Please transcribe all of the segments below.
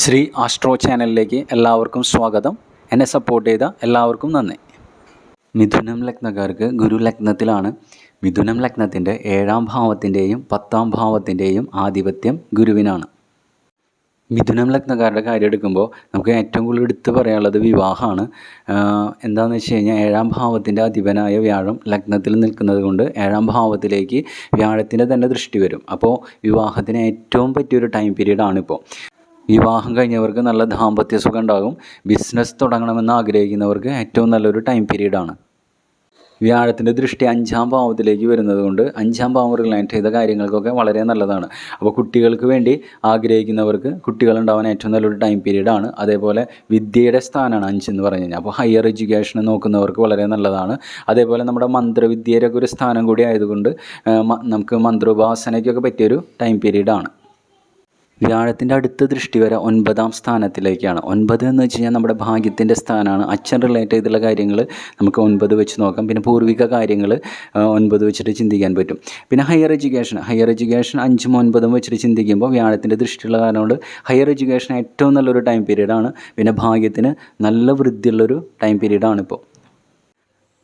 Shri astro ചാനലിലേക്ക് എല്ലാവർക്കും സ്വാഗതം. എന്നെ സപ്പോർട്ട് ചെയ്ത എല്ലാവർക്കും നന്ദി. മിഥുനം ലഗ്നക്കാർക്ക് ഗുരു ലഗ്നത്തിലാണ്. മിഥുനം ലഗ്നത്തിൻ്റെ 7ാം ഭാവത്തിൻ്റെയും 10ാം ഭാവത്തിൻ്റെയും ആധിപത്യം ഗുരുവിനാണ്. മിഥുനം ലഗ്നക്കാരുടെ കാര്യം എടുക്കുമ്പോൾ നമുക്ക് ഏറ്റവും കൂടുതൽ എടുത്ത് പറയാനുള്ളത് വിവാഹമാണ്. എന്താണെന്ന് വെച്ച് കഴിഞ്ഞാൽ 7ാം ഭാവത്തിൻ്റെ അധിപനായ വ്യാഴം ലഗ്നത്തിൽ നിൽക്കുന്നത് കൊണ്ട് 7ാം ഭാവത്തിലേക്ക് വ്യാഴത്തിൻ്റെ തന്നെ ദൃഷ്ടി വരും. അപ്പോൾ വിവാഹത്തിന് ഏറ്റവും പറ്റിയൊരു ടൈം പീരീഡാണിപ്പോൾ. വിവാഹം കഴിഞ്ഞവർക്ക് നല്ല ദാമ്പത്യ സുഖം ഉണ്ടാകും. ബിസിനസ് തുടങ്ങണമെന്ന് ആഗ്രഹിക്കുന്നവർക്ക് ഏറ്റവും നല്ലൊരു ടൈം പീരീഡാണ്. വ്യാഴത്തിൻ്റെ ദൃഷ്ടി 5ാം ഭാവത്തിലേക്ക് വരുന്നത് കൊണ്ട് 5ാം ഭാവം റിലേറ്റ് ചെയ്ത കാര്യങ്ങൾക്കൊക്കെ വളരെ നല്ലതാണ്. അപ്പോൾ കുട്ടികൾക്ക് വേണ്ടി ആഗ്രഹിക്കുന്നവർക്ക് കുട്ടികളുണ്ടാവാൻ ഏറ്റവും നല്ലൊരു ടൈം പീരീഡാണ്. അതേപോലെ വിദ്യയുടെ സ്ഥാനമാണ് 5 എന്ന് പറഞ്ഞു കഴിഞ്ഞാൽ. അപ്പോൾ ഹയർ എഡ്യൂക്കേഷൻ നോക്കുന്നവർക്ക് വളരെ നല്ലതാണ്. അതേപോലെ നമ്മുടെ മന്ത്രവിദ്യയുടെ ഒരു സ്ഥാനം കൂടി ആയതുകൊണ്ട് നമുക്ക് മന്ത്രോപാസനയ്ക്കൊക്കെ പറ്റിയൊരു ടൈം പീരീഡാണ്. വ്യാഴത്തിൻ്റെ അടുത്ത ദൃഷ്ടി വരെ 9ാം സ്ഥാനത്തിലേക്കാണ്. 9 എന്ന് വെച്ച് കഴിഞ്ഞാൽ നമ്മുടെ ഭാഗ്യത്തിൻ്റെ സ്ഥാനമാണ്. അച്ഛൻ റിലേറ്റ് ചെയ്തുള്ള കാര്യങ്ങൾ നമുക്ക് 9 വെച്ച് നോക്കാം. പിന്നെ പൂർവിക കാര്യങ്ങൾ 9 വെച്ചിട്ട് ചിന്തിക്കാൻ പറ്റും. പിന്നെ ഹയർ എഡ്യൂക്കേഷൻ 5ഉം 9ഉം വെച്ചിട്ട് ചിന്തിക്കുമ്പോൾ വ്യാഴത്തിൻ്റെ ദൃഷ്ടിയുള്ള കാരണം കൊണ്ട് ഹയർ എഡ്യൂക്കേഷൻ ഏറ്റവും നല്ലൊരു ടൈം പീരീഡാണ്. പിന്നെ ഭാഗ്യത്തിന് നല്ല വൃദ്ധിയുള്ളൊരു ടൈം പീരീഡാണിപ്പോൾ.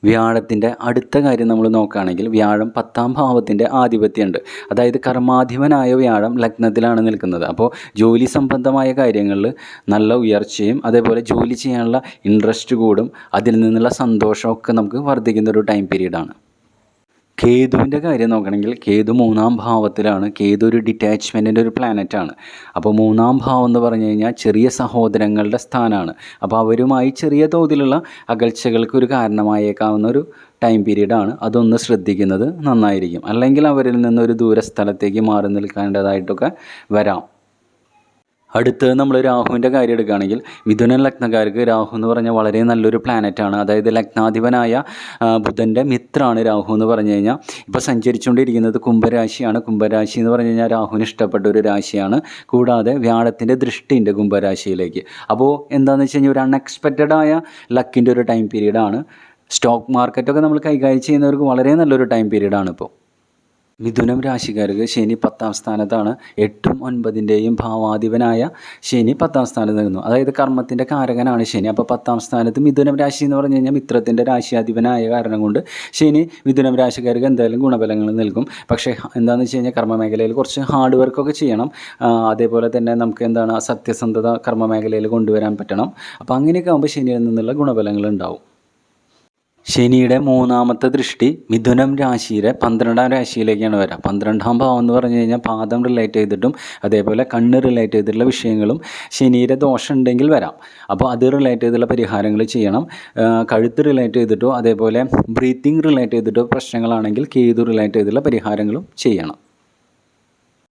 വ്യാഴത്തിൻ്റെ അടുത്ത കാര്യം നമ്മൾ നോക്കുകയാണെങ്കിൽ വ്യാഴം 10ാം ഭാവത്തിൻ്റെ ആധിപത്യമുണ്ട്. അതായത് കർമാധിപനായ വ്യാഴം ലഗ്നത്തിലാണ് നിൽക്കുന്നത്. അപ്പോൾ ജോലി സംബന്ധമായ കാര്യങ്ങളിൽ നല്ല ഉയർച്ചയും അതേപോലെ ജോലി ചെയ്യാനുള്ള ഇൻട്രസ്റ്റ് കൂടും. അതിൽ നിന്നുള്ള സന്തോഷമൊക്കെ നമുക്ക് വർദ്ധിക്കുന്നൊരു ടൈം പീരീഡാണ്. കേതുവിൻ്റെ കാര്യം നോക്കണമെങ്കിൽ കേതു 3ാം ഭാവത്തിലാണ്. കേതു ഒരു ഡിറ്റാച്ച്മെൻറ്റിൻ്റെ ഒരു പ്ലാനറ്റാണ്. അപ്പോൾ 3ാം ഭാവം എന്ന് പറഞ്ഞു കഴിഞ്ഞാൽ ചെറിയ സഹോദരങ്ങളുടെ സ്ഥാനമാണ്. അപ്പോൾ അവരുമായി ചെറിയ തോതിലുള്ള അകൽച്ചകൾക്ക് ഒരു കാരണമായേക്കാവുന്ന ഒരു ടൈം പീരീഡാണ്. അതൊന്ന് ശ്രദ്ധിക്കുന്നത് നന്നായിരിക്കും. അല്ലെങ്കിൽ അവരിൽ നിന്നൊരു ദൂരസ്ഥലത്തേക്ക് മാറി നിൽക്കേണ്ടതായിട്ടൊക്കെ വരാം. അടുത്തത് നമ്മൾ രാഹുവിൻ്റെ കാര്യം എടുക്കുകയാണെങ്കിൽ മിഥുനൻ ലഗ്നക്കാർക്ക് രാഹു എന്ന് പറഞ്ഞാൽ വളരെ നല്ലൊരു പ്ലാനറ്റാണ്. അതായത് ലഗ്നാധിപനായ ബുധൻ്റെ മിത്രമാണ് രാഹു എന്ന് പറഞ്ഞു കഴിഞ്ഞാൽ. ഇപ്പോൾ സഞ്ചരിച്ചുകൊണ്ടിരിക്കുന്നത് കുംഭരാശിയാണ്. കുംഭരാശി എന്ന് പറഞ്ഞു കഴിഞ്ഞാൽ രാഹുവിന് ഇഷ്ടപ്പെട്ട ഒരു രാശിയാണ്. കൂടാതെ വ്യാഴത്തിൻ്റെ ദൃഷ്ടിയുണ്ട് കുംഭരാശിയിലേക്ക്. അപ്പോൾ എന്താണെന്ന് വെച്ച് കഴിഞ്ഞാൽ ഒരു അൺഎക്സ്പെക്റ്റഡായ ലക്കിൻ്റെ ഒരു ടൈം പീരീഡാണ്. സ്റ്റോക്ക് മാർക്കറ്റൊക്കെ നമ്മൾ കൈകാര്യം ചെയ്യുന്നവർക്ക് വളരെ നല്ലൊരു ടൈം പീരീഡാണ് ഇപ്പോൾ. മിഥുനം രാശിക്കാർക്ക് ശനി 10ാം സ്ഥാനത്താണ്. 8ഉം 9ൻ്റെയും ഭാവാധിപനായ ശനി 10ാം സ്ഥാനത്ത് നിൽക്കുന്നു. അതായത് കർമ്മത്തിൻ്റെ കാരകനാണ് ശനി. അപ്പോൾ 10ാം സ്ഥാനത്ത് മിഥുനം രാശി എന്ന് പറഞ്ഞു കഴിഞ്ഞാൽ മിത്രത്തിൻ്റെ രാശിയാധിപനായ കാരണം കൊണ്ട് ശനി മിഥുനം രാശിക്കാർക്ക് എന്തായാലും ഗുണഫലങ്ങൾ നൽകും. പക്ഷേ എന്താണെന്ന് വെച്ച് കഴിഞ്ഞാൽ കർമ്മ മേഖലയിൽ കുറച്ച് ഹാർഡ് വർക്കൊക്കെ ചെയ്യണം. അതേപോലെ തന്നെ നമുക്ക് സത്യസന്ധത കർമ്മ മേഖലയിൽ കൊണ്ടുവരാൻ പറ്റണം. അപ്പോൾ അങ്ങനെയൊക്കെ ആകുമ്പോൾ ശനിയിൽ നിന്നുള്ള ഗുണഫലങ്ങൾ ഉണ്ടാവും. ശനിയുടെ 3ാമത്തെ ദൃഷ്ടി മിഥുനം രാശിയുടെ 12ാം രാശിയിലേക്കാണ് വരിക. 12ാം ഭാവം എന്ന് പറഞ്ഞു കഴിഞ്ഞാൽ പാദം റിലേറ്റ് ചെയ്തിട്ടും അതേപോലെ കണ്ണ് റിലേറ്റ് ചെയ്തിട്ടുള്ള വിഷയങ്ങളും ശനിയുടെ ദോഷം ഉണ്ടെങ്കിൽ വരാം. അപ്പോൾ അത് റിലേറ്റ് ചെയ്തുള്ള പരിഹാരങ്ങൾ ചെയ്യണം. കഴുത്ത് റിലേറ്റ് ചെയ്തിട്ടോ അതേപോലെ ബ്രീത്തിങ് റിലേറ്റ് ചെയ്തിട്ടോ പ്രശ്നങ്ങളാണെങ്കിൽ കേതു റിലേറ്റ് ചെയ്തുള്ള പരിഹാരങ്ങളും ചെയ്യണം.